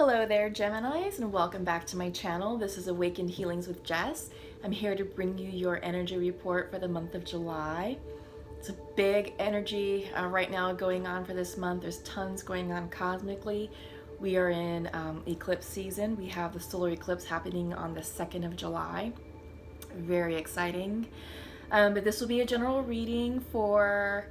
Hello there, Geminis, and welcome back to my channel. This is Awakened Healings with Jess. I'm here to bring you your energy report for the month of July. It's a big energy right now going on for this month. There's tons going on cosmically. We are in eclipse season. We have the solar eclipse happening on the 2nd of July. Very exciting. But this will be a general reading for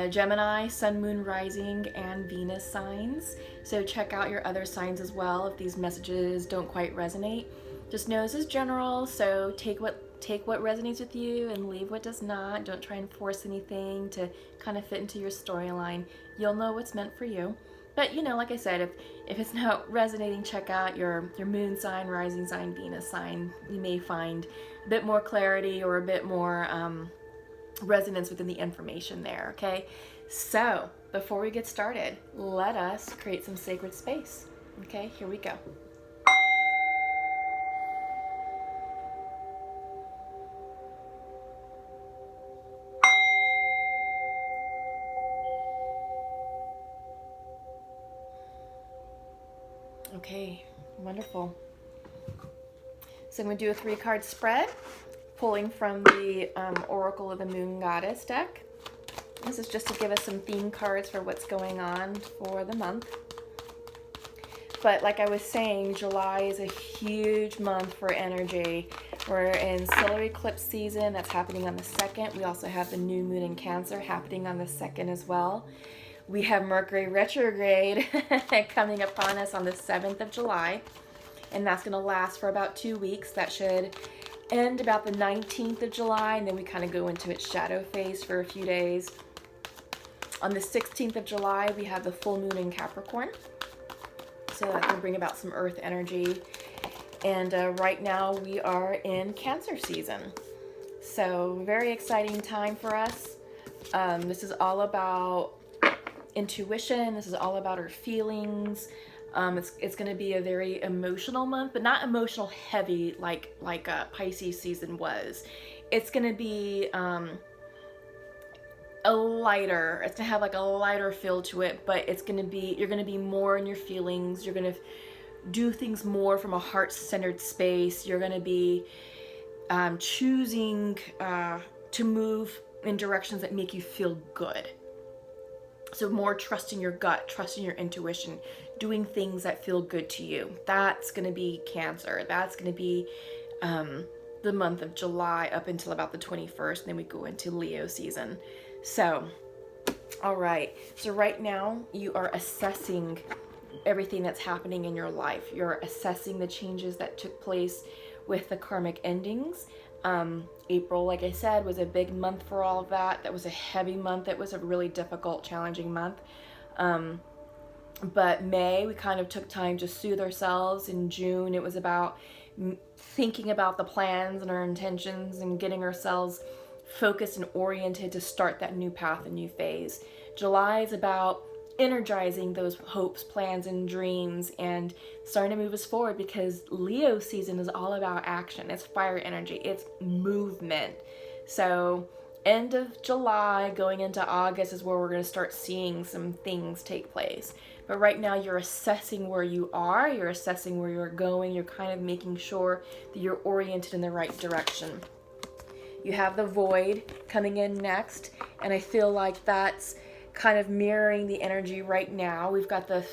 Gemini, Sun, Moon, Rising, and Venus signs. So check out your other signs as well if these messages don't quite resonate. Just know this is general, so take what resonates with you and leave what does not. Don't try and force anything to kind of fit into your storyline. You'll know what's meant for you. But you know, like I said, if it's not resonating, check out your moon sign, rising sign, Venus sign. You may find a bit more clarity or a bit more resonance within the information there, okay? So, before we get started, let us create some sacred space. Okay, here we go. Okay, wonderful. So I'm going to do a 3-card spread, pulling from the Oracle of the Moon Goddess deck. This is just to give us some theme cards for what's going on for the month. But like I was saying, July is a huge month for energy. We're in solar eclipse season. That's happening on the 2nd. We also have the new moon in Cancer happening on the 2nd as well. We have Mercury Retrograde coming upon us on the 7th of July. And that's going to last for about 2 weeks. That should end about the 19th of July, and then we kind of go into its shadow phase for a few days. On the 16th of July, we have the full moon in Capricorn. So that can bring about some earth energy. And right now we are in Cancer season. So very exciting time for us. This is all about intuition. This is all about our feelings. It's going to be a very emotional month, but not emotional heavy like Pisces season was. It's going to be a lighter. It's going to have like a lighter feel to it, but it's going to be, you're going to be more in your feelings. You're going to do things more from a heart-centered space. You're going to be choosing to move in directions that make you feel good. So more trusting your gut, trusting your intuition, doing things that feel good to you. That's going to be Cancer. That's going to be the month of July up until about the 21st. And then we go into Leo season. So, all right. So right now you are assessing everything that's happening in your life. You're assessing the changes that took place with the karmic endings. April, like I said, was a big month for all of that. That was a heavy month. It was a really difficult, challenging month. But May, we kind of took time to soothe ourselves. In June, it was about thinking about the plans and our intentions and getting ourselves focused and oriented to start that new path, a new phase. July is about energizing those hopes, plans, and dreams and starting to move us forward, because Leo season is all about action. It's fire energy. It's movement. So end of July going into August is where we're going to start seeing some things take place. But right now you're assessing where you are. You're assessing where you're going. You're kind of making sure that you're oriented in the right direction. You have the void coming in next, and I feel like that's kind of mirroring the energy right now. We've got the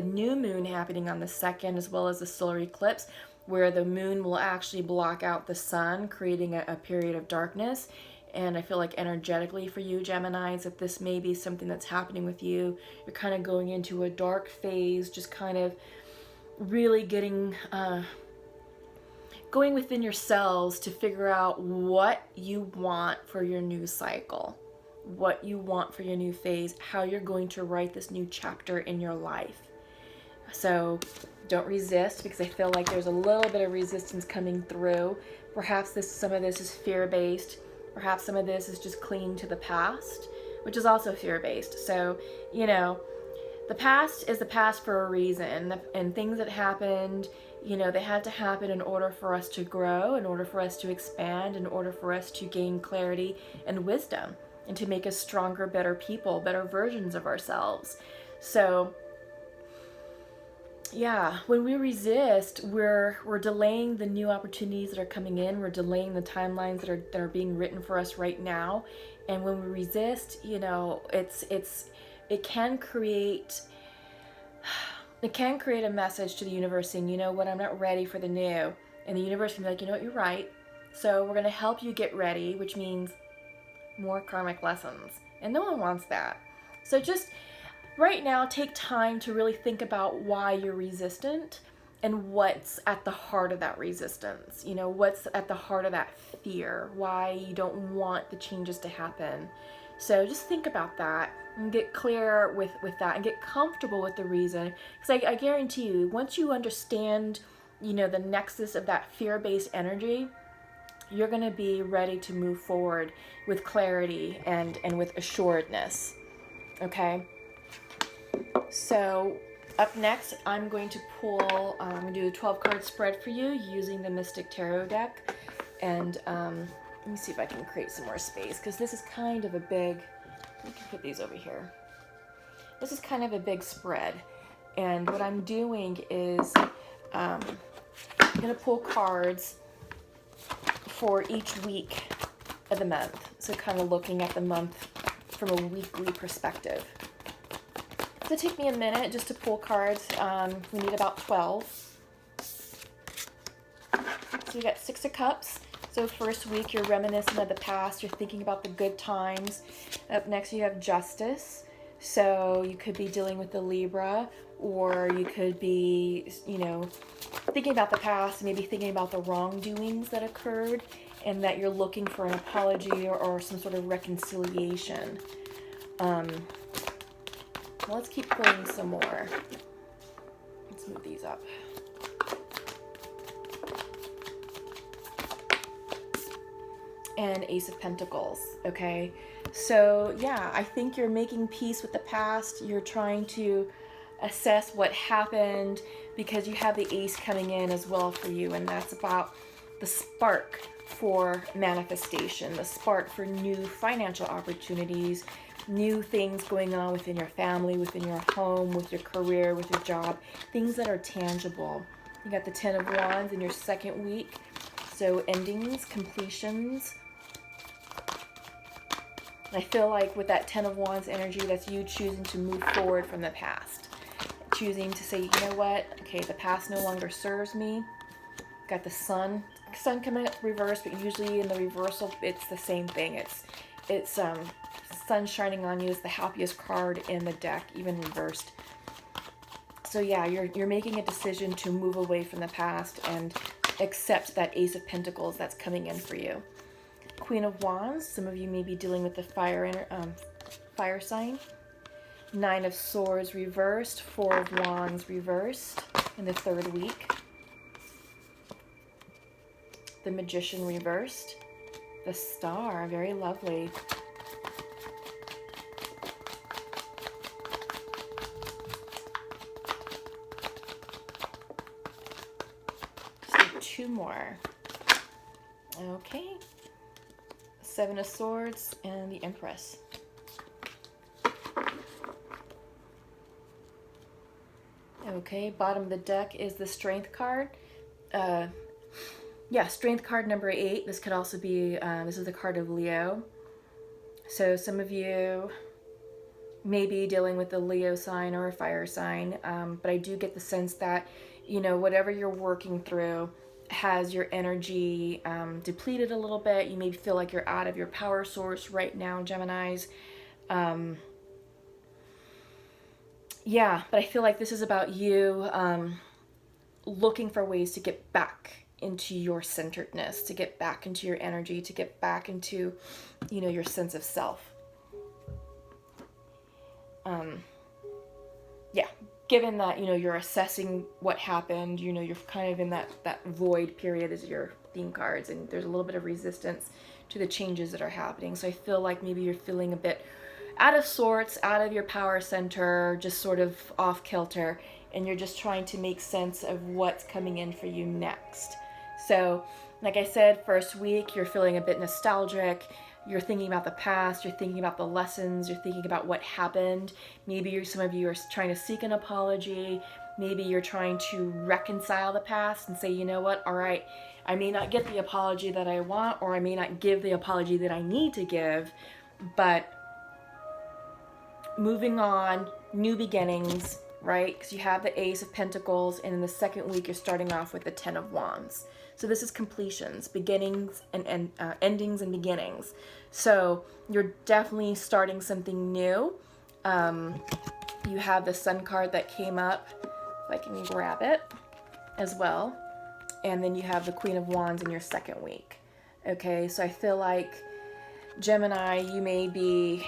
new moon happening on the 2nd, as well as the solar eclipse, where the moon will actually block out the sun, creating a period of darkness. And I feel like energetically for you, Geminis, that this may be something that's happening with you. You're kind of going into a dark phase, just kind of really getting going within yourselves to figure out what you want for your new cycle, what you want for your new phase, how you're going to write this new chapter in your life. So don't resist, because I feel like there's a little bit of resistance coming through. Perhaps some of this is fear-based. Perhaps some of this is just clinging to the past, which is also fear-based. So, you know, the past is the past for a reason, and things that happened, you know, they had to happen in order for us to grow, in order for us to expand, in order for us to gain clarity and wisdom, and to make us stronger, better people, better versions of ourselves. So Yeah, when we resist, we're delaying the new opportunities that are coming in. We're delaying the timelines that are being written for us right now. And when we resist, you know, it can create a message to the universe saying, you know what, I'm not ready for the new. And the universe can be like, you know what, you're right. So we're going to help you get ready, which means more karmic lessons. And no one wants that. So just right now, take time to really think about why you're resistant and what's at the heart of that resistance. You know, what's at the heart of that fear, why you don't want the changes to happen. So just think about that and get clear with that and get comfortable with the reason. Because I guarantee you, once you understand, you know, the nexus of that fear-based energy, you're going to be ready to move forward with clarity and with assuredness. Okay? So up next, I'm going to pull, I'm going to do a 12-card spread for you using the Mystic Tarot deck. And let me see if I can create some more space, because this is kind of a big, we can put these over here. This is kind of a big spread. And what I'm doing is I'm going to pull cards for each week of the month. So kind of looking at the month from a weekly perspective. So take me a minute just to pull cards. We need about 12. So you got 6 of Cups. So first week, you're reminiscent of the past. You're thinking about the good times. Up next, you have Justice. So you could be dealing with the Libra, or you could be, you know, thinking about the past, maybe thinking about the wrongdoings that occurred, and that you're looking for an apology or some sort of reconciliation. Well, let's keep pulling some more. Let's move these up. And Ace of Pentacles, okay? So, yeah, I think you're making peace with the past. You're trying to assess what happened, because you have the Ace coming in as well for you, and that's about the spark for manifestation, the spark for new financial opportunities, new things going on within your family, within your home, with your career, with your job, things that are tangible. You got the 10 of Wands in your second week, so endings, completions. I feel like with that 10 of Wands energy, that's you choosing to move forward from the past. Choosing to say, you know what, okay, the past no longer serves me. Got the sun coming up reversed, but usually in the reversal, it's the same thing. It's sun shining on you is the happiest card in the deck, even reversed. So yeah, you're making a decision to move away from the past and accept that Ace of Pentacles that's coming in for you. Queen of Wands, some of you may be dealing with the fire sign. 9 of Swords reversed, 4 of Wands reversed in the third week. The Magician reversed. The Star, very lovely. Just need 2 more. Okay. 7 of Swords and the Empress. Okay, bottom of the deck is the Strength card. Yeah, Strength card number 8. This could also be, this is the card of Leo. So some of you may be dealing with a Leo sign or a fire sign, but I do get the sense that, you know, whatever you're working through has your energy depleted a little bit. You may feel like you're out of your power source right now, Geminis. Yeah, but I feel like this is about you looking for ways to get back into your centeredness, to get back into your energy, to get back into, you know, your sense of self. Yeah, given that, you know, you're assessing what happened, you know, you're kind of in that void period as your theme cards, and there's a little bit of resistance to the changes that are happening. So I feel like maybe you're feeling a bit out of sorts, out of your power center, just sort of off kilter, and you're just trying to make sense of what's coming in for you next. So, like I said, first week, you're feeling a bit nostalgic. You're thinking about the past. You're thinking about the lessons. You're thinking about what happened. Maybe some of you are trying to seek an apology. Maybe you're trying to reconcile the past and say, you know what, all right, I may not get the apology that I want, or I may not give the apology that I need to give, but moving on, new beginnings, right? Because you have the Ace of Pentacles, and in the second week, you're starting off with the Ten of Wands. So this is completions, beginnings, and endings and beginnings. So you're definitely starting something new. You have the Sun card that came up, if I can grab it as well. And then you have the Queen of Wands in your second week. Okay, so I feel like Gemini, you may be,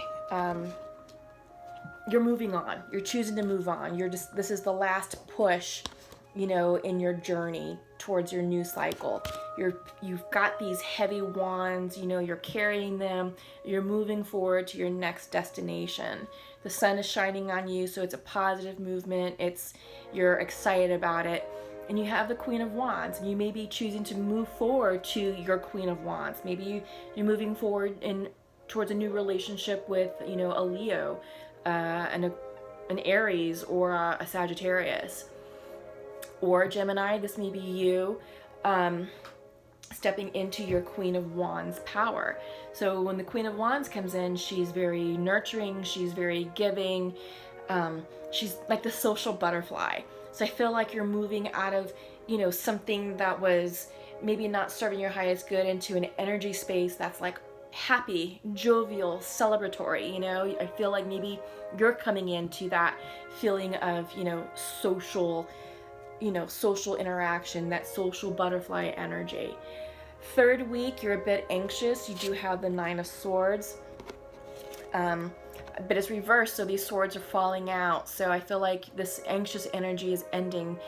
you're moving on. You're choosing to move on. This is the last push, you know, in your journey towards your new cycle. You've got these heavy wands, you know, you're carrying them. You're moving forward to your next destination. The sun is shining on you, so it's a positive movement. You're excited about it. And you have the Queen of Wands, and you may be choosing to move forward to your Queen of Wands. Maybe you're moving forward towards a new relationship with, you know, a Leo, an Aries, or a Sagittarius. Or Gemini, this may be you stepping into your Queen of Wands power. So when the Queen of Wands comes in, she's very nurturing, she's very giving, she's like the social butterfly. So I feel like you're moving out of, you know, something that was maybe not serving your highest good into an energy space that's like happy, jovial, celebratory, you know. I feel like maybe you're coming into that feeling of, you know, social interaction, that social butterfly energy. Third week, you're a bit anxious. You do have the Nine of Swords. But it's reversed, so these swords are falling out. So I feel like this anxious energy is ending,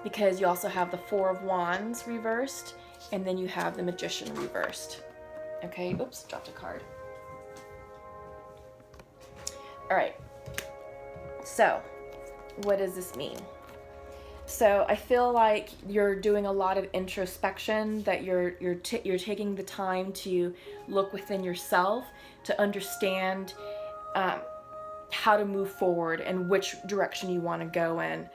because you also have the Four of Wands reversed, and then you have the Magician reversed. Okay, oops, dropped a card. All right, so what does this mean? So I feel like you're doing a lot of introspection, that you're taking the time to look within yourself to understand how to move forward and which direction you want to go in.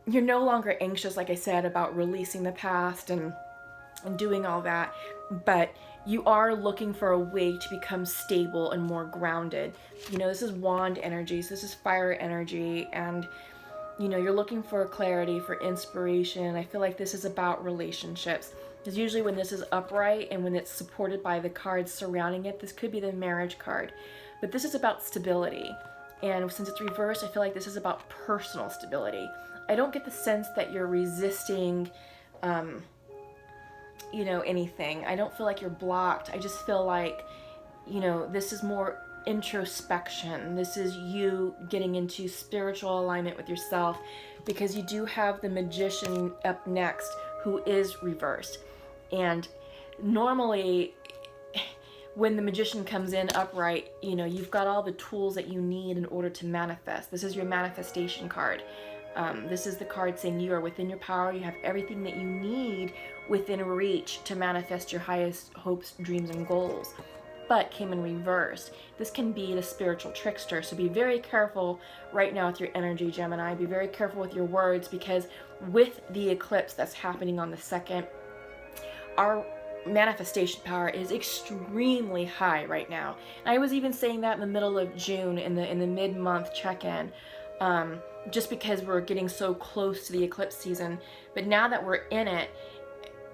You're no longer anxious, like I said, about releasing the past and doing all that, but you are looking for a way to become stable and more grounded. You know, this is wand energy, so this is fire energy, and you know, you're looking for clarity, for inspiration. I feel like this is about relationships. Because usually when this is upright and when it's supported by the cards surrounding it, this could be the marriage card. But this is about stability. And since it's reversed, I feel like this is about personal stability. I don't get the sense that you're resisting, you know, anything. I don't feel like you're blocked. I just feel like, you know, this is more introspection. This is you getting into spiritual alignment with yourself, because you do have the Magician up next, who is reversed. And normally when the Magician comes in upright, you know, you've got all the tools that you need in order to manifest. This is your manifestation card. This is the card saying you are within your power. You have everything that you need within reach to manifest your highest hopes, dreams, and goals. But came in reverse. This can be the spiritual trickster. So be very careful right now with your energy, Gemini. Be very careful with your words, because with the eclipse that's happening on the 2nd, our manifestation power is extremely high right now. And I was even saying that in the middle of June in the mid-month check-in, just because we're getting so close to the eclipse season. But now that we're in it,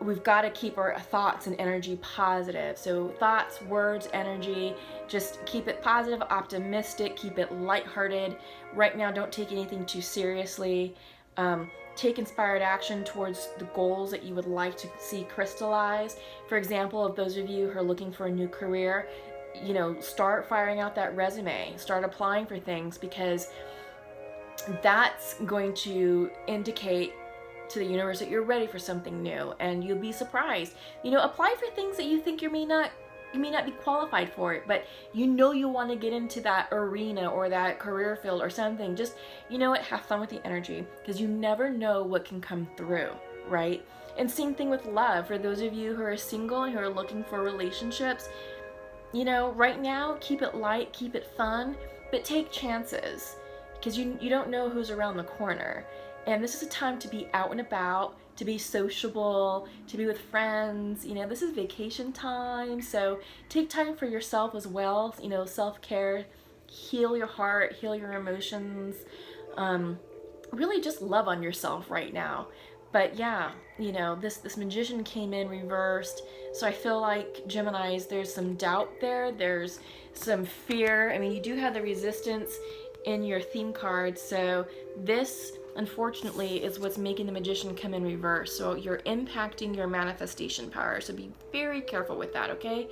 we've got to keep our thoughts and energy positive. So thoughts, words, energy, just keep it positive, optimistic, keep it lighthearted. Right now, don't take anything too seriously. Take inspired action towards the goals that you would like to see crystallize. For example, of those of you who are looking for a new career, you know, start firing out that resume, start applying for things, because that's going to indicate to the universe that you're ready for something new, and you'll be surprised. You know, apply for things that you think you may not be qualified for it, but you know you want to get into that arena or that career field or something. Just, you know what, have fun with the energy, because you never know what can come through, right? And same thing with love. For those of you who are single and who are looking for relationships, you know, right now, keep it light, keep it fun, but take chances. because you don't know who's around the corner. And this is a time to be out and about, to be sociable, to be with friends. You know, this is vacation time, so take time for yourself as well. You know, self-care, heal your heart, heal your emotions. Really just love on yourself right now. But yeah, you know, this Magician came in reversed, so I feel like Geminis, there's some doubt there, there's some fear. I mean, you do have the Resistance in your theme card, so this unfortunately is what's making the Magician come in reverse. So you're impacting your manifestation power, so be very careful with that, okay?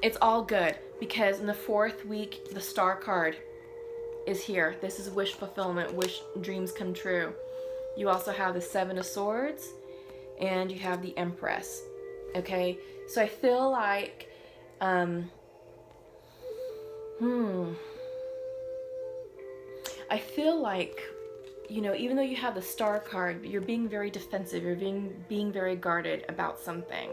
It's all good, because in the 4th week the Star card is here. This is wish fulfillment, wish dreams come true. You also have the 7 of Swords, and you have the Empress. Okay, so I feel like I feel like, you know, even though you have the Star card, you're being very defensive, you're being very guarded about something.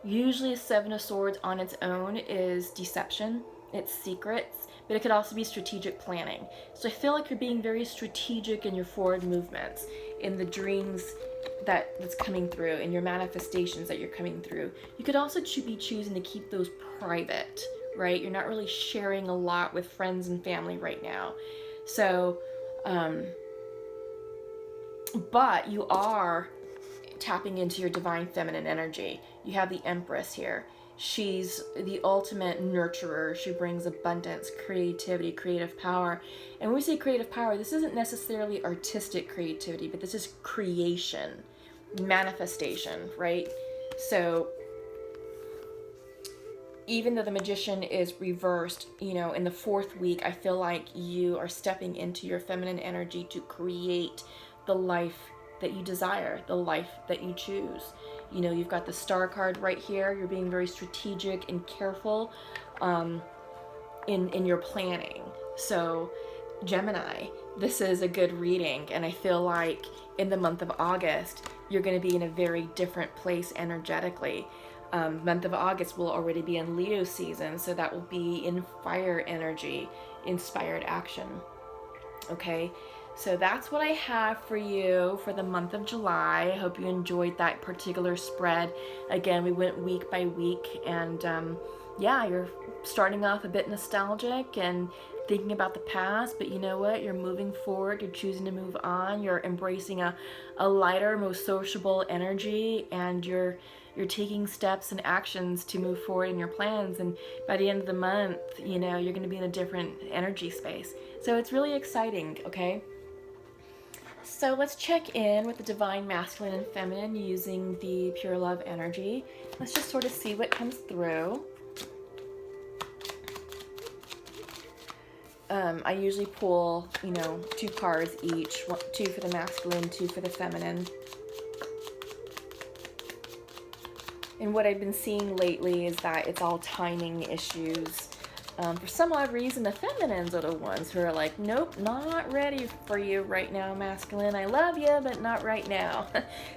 Usually a 7 of Swords on its own is deception, it's secrets, but it could also be strategic planning. So I feel like you're being very strategic in your forward movements, in the dreams that's coming through, in your manifestations that you're coming through. You could also be choosing to keep those private, right? You're not really sharing a lot with friends and family right now. So, but you are tapping into your divine feminine energy. You have the Empress here. She's the ultimate nurturer. She brings abundance, creativity, creative power. And when we say creative power, this isn't necessarily artistic creativity, but this is creation, manifestation, right? So even though the Magician is reversed, you know, in the 4th week, I feel like you are stepping into your feminine energy to create the life that you desire, the life that you choose. You know, you've got the Star card right here. You're being very strategic and careful in your planning. So Gemini, this is a good reading, and I feel like in the month of August, you're going to be in a very different place energetically. Month of August will already be in Leo season, so that will be in fire energy, inspired action. Okay, so that's what I have for you for the month of July. I hope you enjoyed that particular spread. Again, we went week by week, and yeah, you're starting off a bit nostalgic and thinking about the past, but you know what? You're moving forward, you're choosing to move on, you're embracing a lighter, more sociable energy, and you're taking steps and actions to move forward in your plans. And by the end of the month, you know, you're going to be in a different energy space. So it's really exciting, okay? So let's check in with the divine masculine and feminine using the pure love energy. Let's just sort of see what comes through. I usually pull, you know, 2 cards each, 2 for the masculine, 2 for the feminine. And what I've been seeing lately is that it's all timing issues. For some odd reason, the feminines are the ones who are like, nope, not ready for you right now, masculine. I love you, but not right now.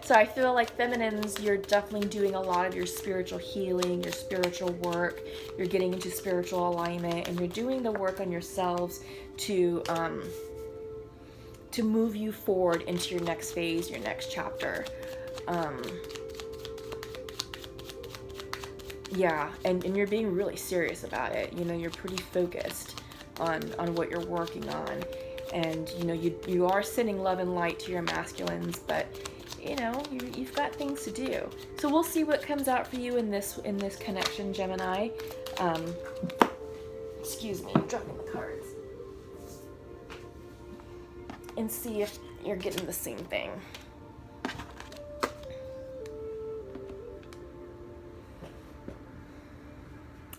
So I feel like feminines, you're definitely doing a lot of your spiritual healing, your spiritual work. You're getting into spiritual alignment, and you're doing the work on yourselves to move you forward into your next phase, your next chapter. Yeah, and you're being really serious about it. You know, you're pretty focused on what you're working on. And, you know, you are sending love and light to your masculines, but, you know, you've got things to do. So we'll see what comes out for you in this connection, Gemini. Excuse me, I'm dropping the cards. And see if you're getting the same thing.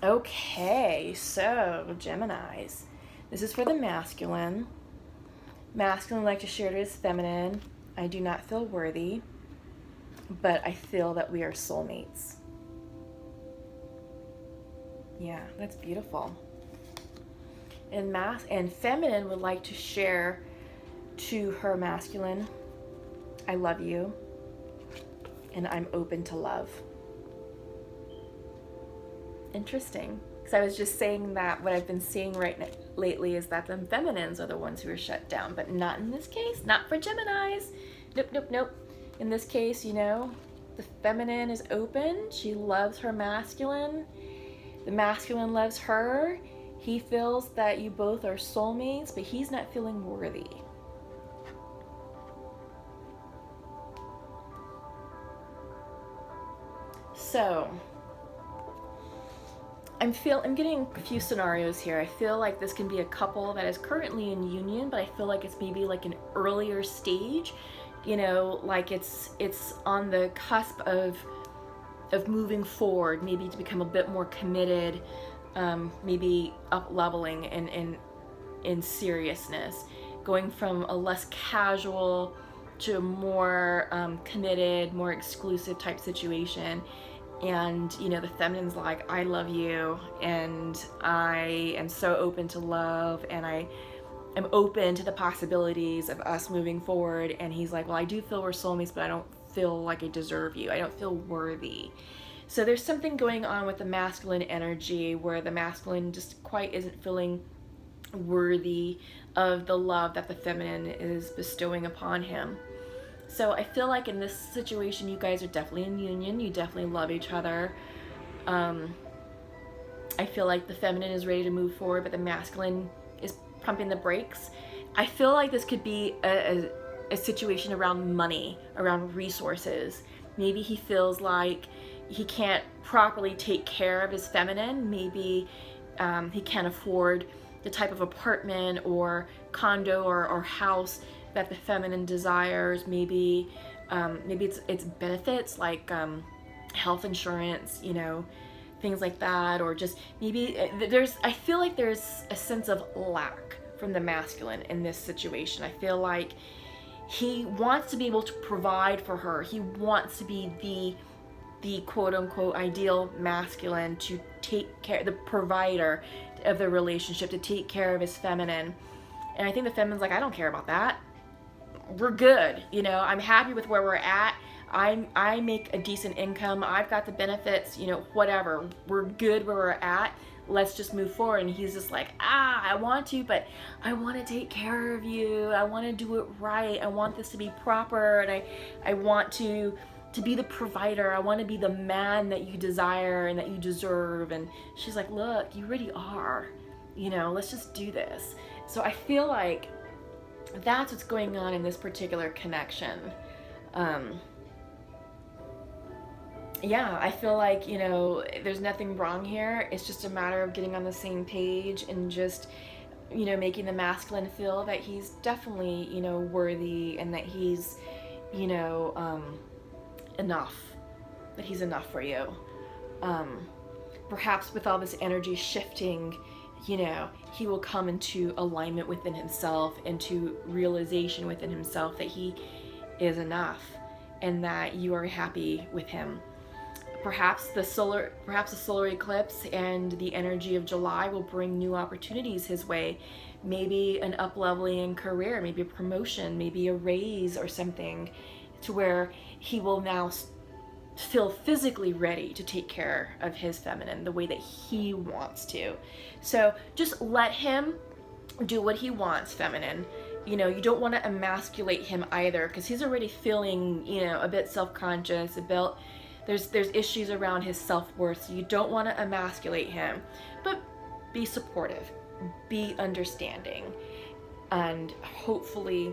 Okay, so Geminis. This is for the masculine. Masculine like to share to his feminine. I do not feel worthy, but I feel that we are soulmates. Yeah, that's beautiful. And feminine would like to share to her masculine, I love you, and I'm open to love. Interesting. So I was just saying that what I've been seeing lately is that the feminines are the ones who are shut down, but not in this case, not for Geminis. Nope, nope, nope. In this case, you know, the feminine is open. She loves her masculine. The masculine loves her. He feels that you both are soulmates, but he's not feeling worthy. So, I'm getting a few scenarios here. I feel like this can be a couple that is currently in union, but I feel like it's maybe like an earlier stage, you know, like it's on the cusp of moving forward, maybe to become a bit more committed, maybe up leveling in seriousness, going from a less casual to a more committed, more exclusive type situation. And, you know, the feminine's like, I love you, and I am so open to love, and I am open to the possibilities of us moving forward. And he's like, well, I do feel we're soulmates, but I don't feel like I deserve you. I don't feel worthy. So there's something going on with the masculine energy where the masculine just quite isn't feeling worthy of the love that the feminine is bestowing upon him. So I feel like in this situation, you guys are definitely in union. You definitely love each other. I feel like the feminine is ready to move forward, but the masculine is pumping the brakes. I feel like this could be a situation around money, around resources. Maybe he feels like he can't properly take care of his feminine. Maybe he can't afford the type of apartment or condo or house that the feminine desires. Maybe it's benefits like health insurance, you know, things like that, or just maybe I feel like there's a sense of lack from the masculine in this situation. I feel like he wants to be able to provide for her. He wants to be the quote unquote ideal masculine, to take care, the provider of the relationship, to take care of his feminine. And I think the feminine's like, I don't care about that. We're good. You know, I'm happy with where we're at. I make a decent income. I've got the benefits, you know, whatever. We're good where we're at. Let's just move forward. And he's just like, I want to, but I want to take care of you. I want to do it right. I want this to be proper. And I want to be the provider. I want to be the man that you desire and that you deserve. And she's like, look, you already are. You know, let's just do this. So I feel like that's what's going on in this particular connection. Yeah, I feel like, you know, there's nothing wrong here. It's just a matter of getting on the same page and just, you know, making the masculine feel that he's definitely, you know, worthy, and that he's, you know, enough, that he's enough for you. Perhaps with all this energy shifting, you know, he will come into alignment within himself, into realization within himself that he is enough and that you are happy with him. Perhaps the solar eclipse and the energy of July will bring new opportunities his way. Maybe an up-leveling in career, maybe a promotion, maybe a raise or something, to where he will now feel physically ready to take care of his feminine the way that he wants to. So just let him do what he wants, feminine. You know, you don't want to emasculate him either, because he's already feeling, you know, a bit self-conscious, there's issues around his self-worth, so you don't want to emasculate him, but be supportive, be understanding, and hopefully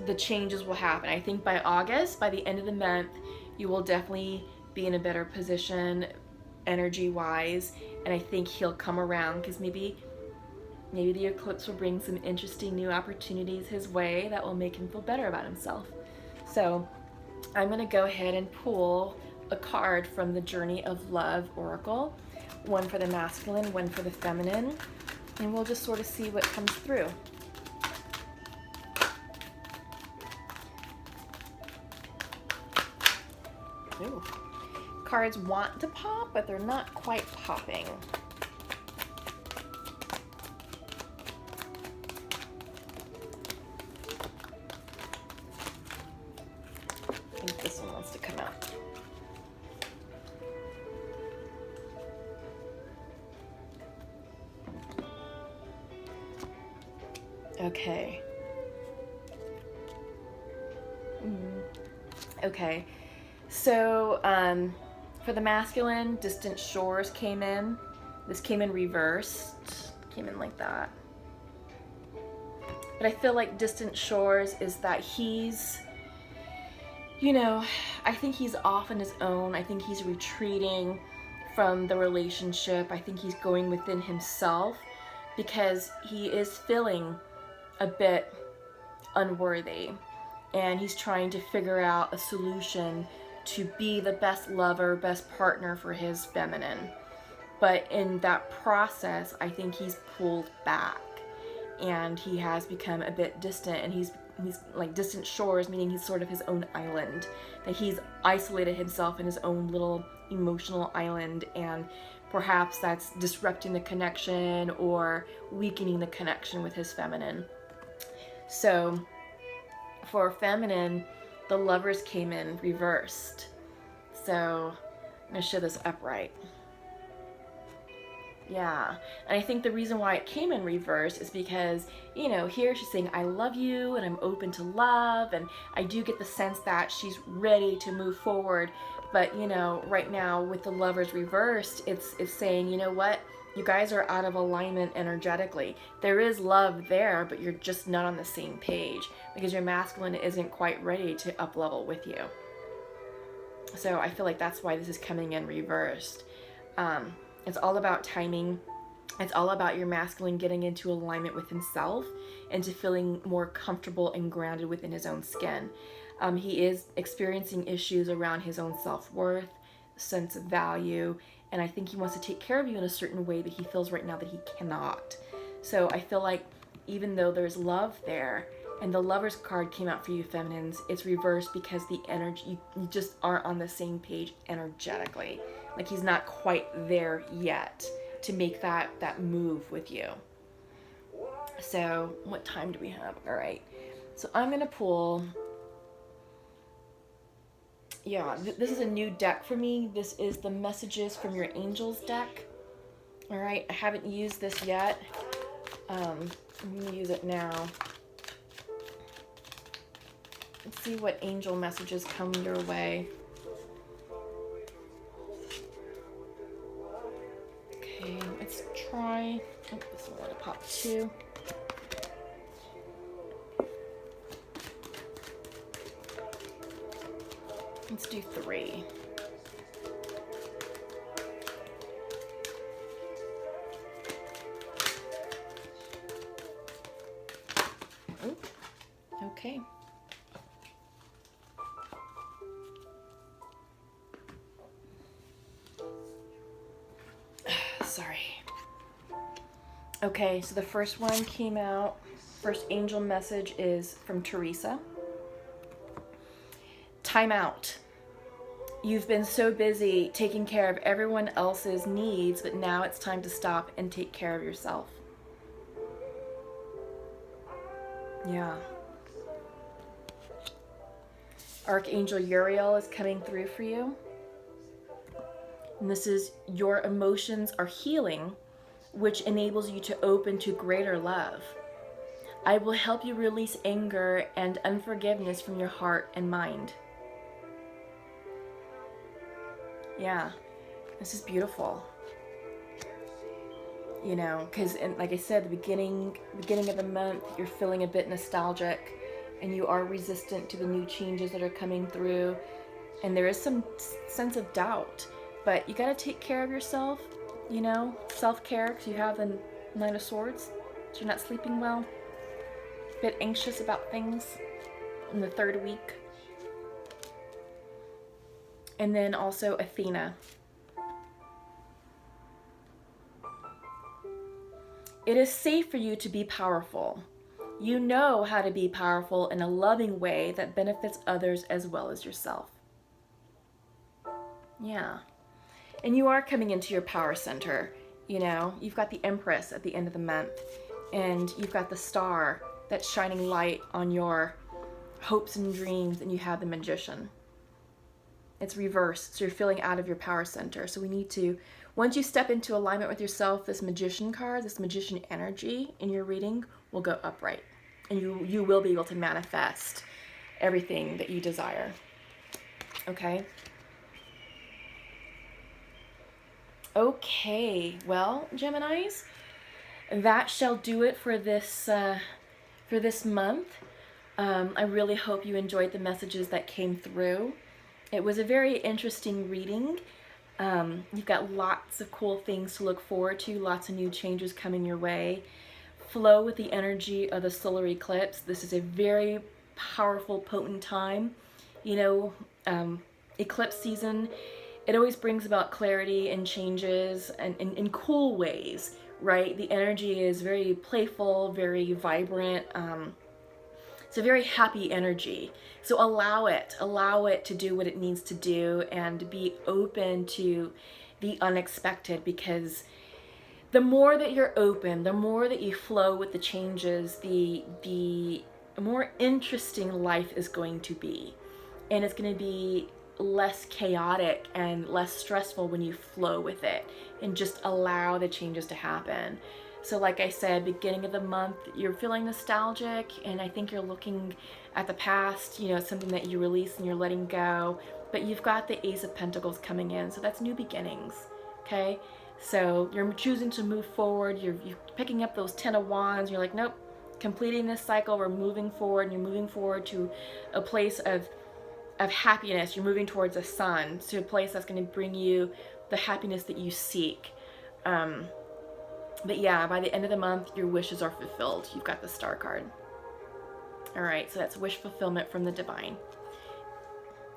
the changes will happen. I think by August, by the end of the month, you will definitely be in a better position energy-wise, and I think he'll come around, because maybe the eclipse will bring some interesting new opportunities his way that will make him feel better about himself. So I'm going to go ahead and pull a card from the Journey of Love Oracle, one for the masculine, one for the feminine, and we'll just sort of see what comes through. Ooh. Cards want to pop, but they're not quite popping. I think this one wants to come out. Okay. Okay. So, for the masculine, distant shores came in. This came in reversed. Came in like that. But I feel like distant shores is that he's, you know, I think he's off on his own. I think he's retreating from the relationship. I think he's going within himself because he is feeling a bit unworthy, and he's trying to figure out a solution to be the best lover, best partner for his feminine. But in that process, I think he's pulled back and he has become a bit distant, and he's like distant shores, meaning he's sort of his own island, that he's isolated himself in his own little emotional island, and perhaps that's disrupting the connection or weakening the connection with his feminine. So for feminine, the lovers came in reversed. So I'm going to show this upright. Yeah, and I think the reason why it came in reverse is because, you know, here she's saying, I love you and I'm open to love, and I do get the sense that she's ready to move forward. But, you know, right now with the lovers reversed, it's saying, you know what, you guys are out of alignment energetically. There is love there, but you're just not on the same page because your masculine isn't quite ready to up level with you. So I feel like that's why this is coming in reversed. It's all about timing. It's all about your masculine getting into alignment with himself and to feeling more comfortable and grounded within his own skin. He is experiencing issues around his own self-worth, sense of value, and I think he wants to take care of you in a certain way that he feels right now that he cannot. So I feel like even though there's love there, and the Lover's card came out for you feminines, it's reversed because the energy, you just aren't on the same page energetically. Like he's not quite there yet to make that move with you. So what time do we have? All right. So I'm going to pull, yeah, this is a new deck for me. This is the Messages from Your Angels deck. All right. I haven't used this yet. I'm going to use it now. Let's see what angel messages come your way. Okay, let's try. Oh, this one want to pop 2. Let's do 3. Oh, okay. Sorry. Okay, so the first one came out. First angel message is from Teresa. Time out. You've been so busy taking care of everyone else's needs, but now it's time to stop and take care of yourself. Yeah. Archangel Uriel is coming through for you. And this is, your emotions are healing, which enables you to open to greater love. I will help you release anger and unforgiveness from your heart and mind. Yeah, this is beautiful. You know, because like I said, the beginning of the month, you're feeling a bit nostalgic and you are resistant to the new changes that are coming through. And there is some sense of doubt. But you got to take care of yourself, you know, self-care, because you have the Knight of Swords, so you're not sleeping well, a bit anxious about things in the 3rd week. And then also Athena. It is safe for you to be powerful. You know how to be powerful in a loving way that benefits others as well as yourself. Yeah. And you are coming into your power center, you know. You've got the Empress at the end of the month, and you've got the Star that's shining light on your hopes and dreams, and you have the Magician. It's reversed, so you're feeling out of your power center. So we need to Once you step into alignment with yourself, this magician card, this magician energy in your reading will go upright. And you will be able to manifest everything that you desire. Okay? Okay, well, Geminis, that shall do it for this month. I really hope you enjoyed the messages that came through. It was a very interesting reading. You've got lots of cool things to look forward to, lots of new changes coming your way. Flow with the energy of the solar eclipse. This is a very powerful, potent time. You know, eclipse season, it always brings about clarity and changes and in cool ways, right? The energy is very playful, very vibrant. It's a very happy energy. So allow it to do what it needs to do and be open to the unexpected, because the more that you're open, the more that you flow with the changes, the more interesting life is going to be. And it's going to be less chaotic and less stressful when you flow with it and just allow the changes to happen. So like I said, beginning of the month, you're feeling nostalgic, and I think you're looking at the past, you know, something that you release and you're letting go, but you've got the Ace of Pentacles coming in, so that's new beginnings, okay? So you're choosing to move forward, you're picking up those 10 of Wands, you're like, nope, completing this cycle, we're moving forward, and you're moving forward to a place of happiness. You're moving towards a sun, to a place that's going to bring you the happiness that you seek. But yeah, by the end of the month, your wishes are fulfilled. You've got the Star card. All right, so that's wish fulfillment from the divine.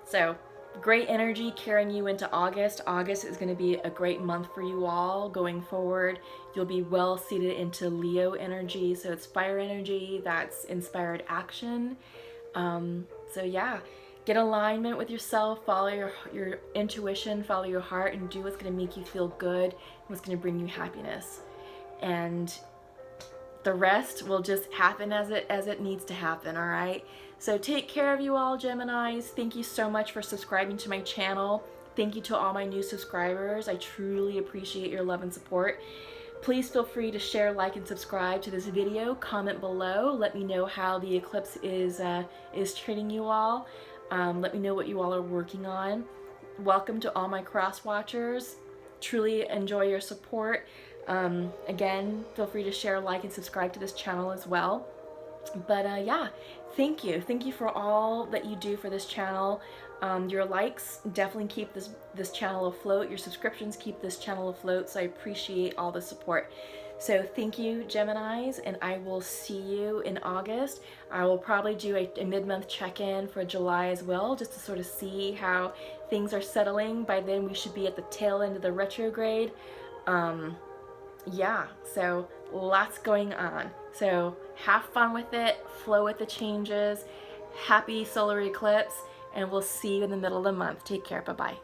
So great energy carrying you into August. August is going to be a great month for you all going forward. You'll be well seated into Leo energy. So it's fire energy, that's inspired action. So yeah, get alignment with yourself, follow your intuition, follow your heart, and do what's going to make you feel good, what's going to bring you happiness. And the rest will just happen as it needs to happen, all right? So take care of you all, Geminis. Thank you so much for subscribing to my channel. Thank you to all my new subscribers. I truly appreciate your love and support. Please feel free to share, like, and subscribe to this video. Comment below. Let me know how the eclipse is treating you all. Let me know what you all are working on. Welcome to all my cross watchers. Truly enjoy your support. Again, feel free to share, like, and subscribe to this channel as well. But yeah, thank you for all that you do for this channel. Your likes definitely keep this channel afloat. Your subscriptions keep this channel afloat, so I appreciate all the support. So thank you, Geminis, and I will see you in August. I will probably do a mid-month check-in for July as well, just to sort of see how things are settling. By then we should be at the tail end of the retrograde. Yeah, so lots going on. So have fun with it, flow with the changes. Happy solar eclipse, and we'll see you in the middle of the month. Take care. Bye-bye.